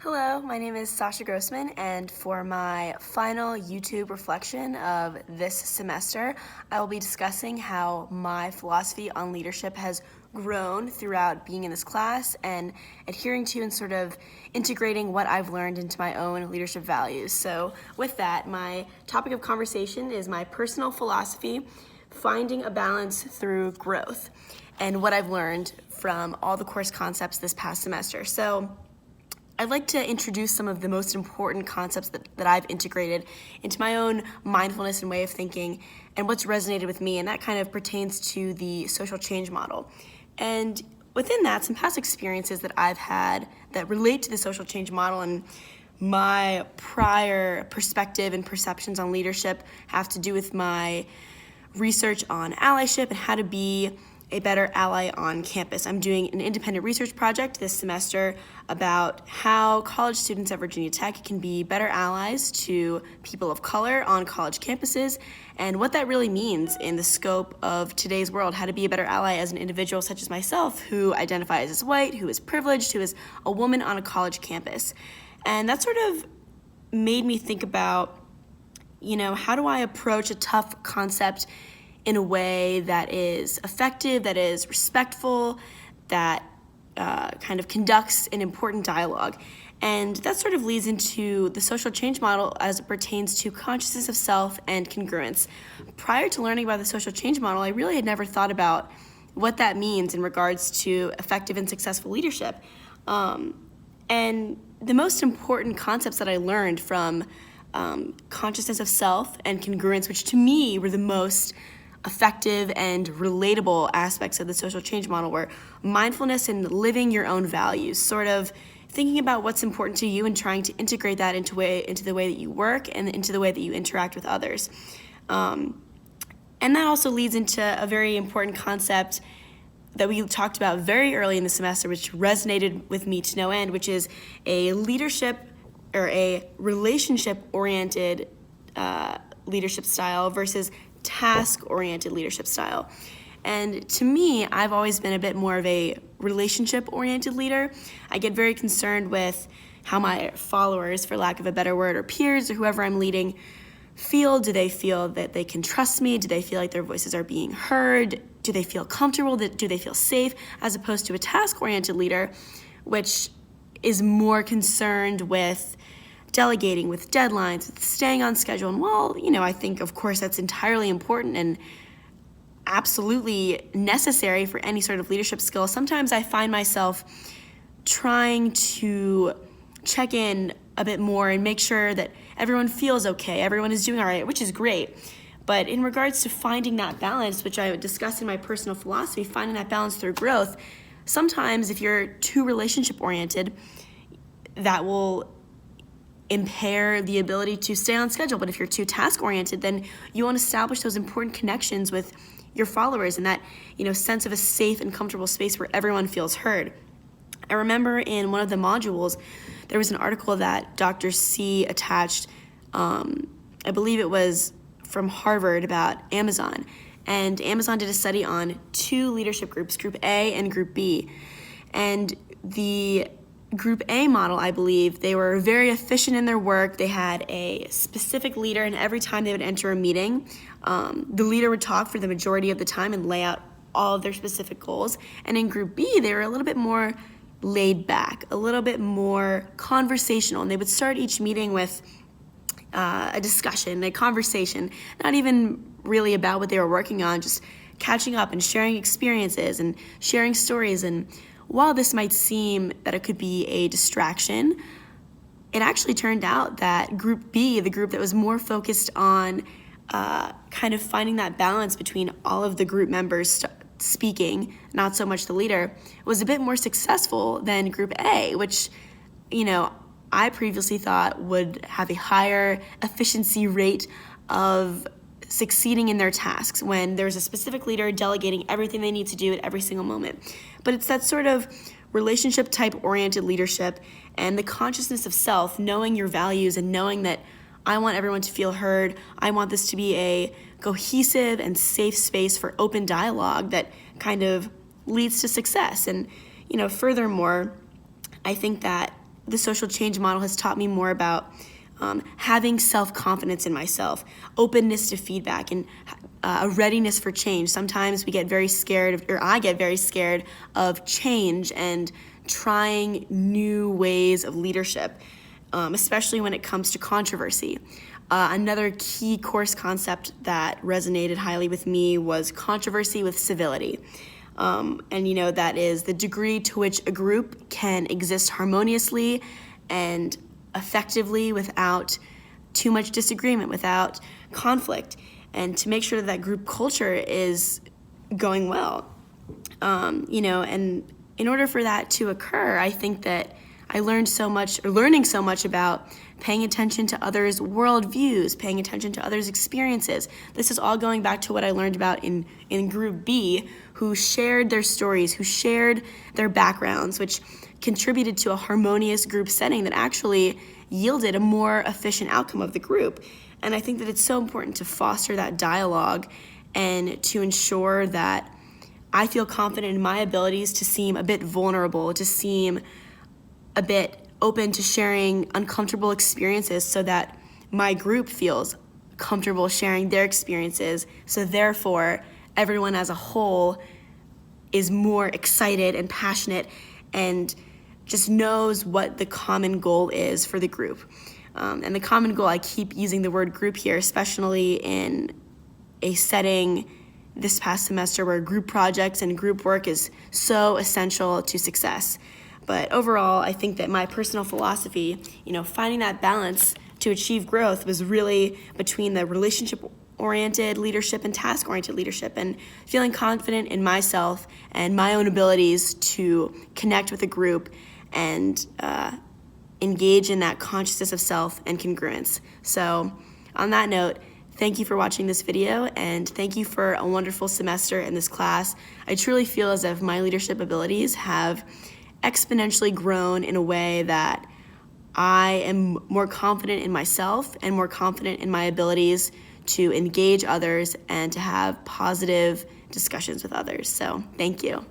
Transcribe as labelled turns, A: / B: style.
A: Hello, my name is Sasha Grossman, and for my final YouTube reflection of this semester, I will be discussing how my philosophy on leadership has grown throughout being in this class and adhering to and sort of integrating what I've learned into my own leadership values. So with that, my topic of conversation is my personal philosophy, finding a balance through growth, and what I've learned from all the course concepts this past semester. So I'd like to introduce some of the most important concepts that I've integrated into my own mindfulness and way of thinking and what's resonated with me, and that kind of pertains to the social change model. And within that, some past experiences that I've had that relate to the social change model and my prior perspective and perceptions on leadership have to do with my research on allyship and how to be a better ally on campus. I'm doing an independent research project this semester about how college students at Virginia Tech can be better allies to people of color on college campuses and what that really means in the scope of today's world, how to be a better ally as an individual such as myself who identifies as white, who is privileged, who is a woman on a college campus. And that sort of made me think about, how do I approach a tough concept in a way that is effective, that is respectful, that kind of conducts an important dialogue. And that sort of leads into the social change model as it pertains to consciousness of self and congruence. Prior to learning about the social change model, I really had never thought about what that means in regards to effective and successful leadership. And the most important concepts that I learned from consciousness of self and congruence, which to me were the most effective and relatable aspects of the social change model, were mindfulness and living your own values, sort of thinking about what's important to you and trying to integrate that into the way that you work and into the way that you interact with others. And that also leads into a very important concept that we talked about very early in the semester, which resonated with me to no end, which is a leadership or a relationship-oriented leadership style versus task-oriented leadership style. And to me, I've always been a bit more of a relationship-oriented leader. I get very concerned with how my followers, for lack of a better word, or peers, or whoever I'm leading, feel. Do they feel that they can trust me? Do they feel like their voices are being heard? Do they feel comfortable? Do they feel safe? As opposed to a task-oriented leader, which is more concerned with delegating, with deadlines, with staying on schedule. And while, I think, of course, that's entirely important and absolutely necessary for any sort of leadership skill, sometimes I find myself trying to check in a bit more and make sure that everyone feels okay, everyone is doing all right, which is great. But in regards to finding that balance, which I discussed in my personal philosophy, finding that balance through growth, sometimes if you're too relationship-oriented, that will impair the ability to stay on schedule. But if you're too task-oriented, then you won't establish those important connections with your followers and that, sense of a safe and comfortable space where everyone feels heard. I remember in one of the modules, there was an article that Dr. C attached, I believe it was from Harvard, about Amazon. And Amazon did a study on two leadership groups, Group A and Group B. And the Group A model, I believe, they were very efficient in their work. They had a specific leader, and every time they would enter a meeting, the leader would talk for the majority of the time and lay out all of their specific goals. And in Group B, they were a little bit more laid back, a little bit more conversational, and they would start each meeting with a discussion, a conversation, not even really about what they were working on, just catching up and sharing experiences and sharing stories. And while this might seem that it could be a distraction, it actually turned out that Group B, the group that was more focused on kind of finding that balance between all of the group members speaking, not so much the leader, was a bit more successful than Group A, which, I previously thought would have a higher efficiency rate of succeeding in their tasks when there's a specific leader delegating everything they need to do at every single moment. But it's that sort of relationship type oriented leadership and the consciousness of self, knowing your values and knowing that I want everyone to feel heard. I want this to be a cohesive and safe space for open dialogue that kind of leads to success. And, furthermore, I think that the social change model has taught me more about having self-confidence in myself, openness to feedback, and a readiness for change. Sometimes we get very scared, or I get very scared of change and trying new ways of leadership, especially when it comes to controversy. Another key course concept that resonated highly with me was controversy with civility. And that is the degree to which a group can exist harmoniously and effectively without too much disagreement, without conflict, and to make sure that group culture is going well. And in order for that to occur, I think that I learning so much about paying attention to others' worldviews, paying attention to others' experiences. This is all going back to what I learned about in Group B, who shared their stories, who shared their backgrounds, which contributed to a harmonious group setting that actually yielded a more efficient outcome of the group. And I think that it's so important to foster that dialogue and to ensure that I feel confident in my abilities to seem a bit vulnerable, to seem a bit open to sharing uncomfortable experiences so that my group feels comfortable sharing their experiences. So therefore, everyone as a whole is more excited and passionate and just knows what the common goal is for the group. And the common goal, I keep using the word group here, especially in a setting this past semester where group projects and group work is so essential to success. But overall, I think that my personal philosophy, finding that balance to achieve growth was really between the relationship-oriented leadership and task-oriented leadership, and feeling confident in myself and my own abilities to connect with a group and engage in that consciousness of self and congruence. So on that note, thank you for watching this video, and thank you for a wonderful semester in this class. I truly feel as if my leadership abilities have exponentially grown in a way that I am more confident in myself and more confident in my abilities to engage others and to have positive discussions with others. So thank you.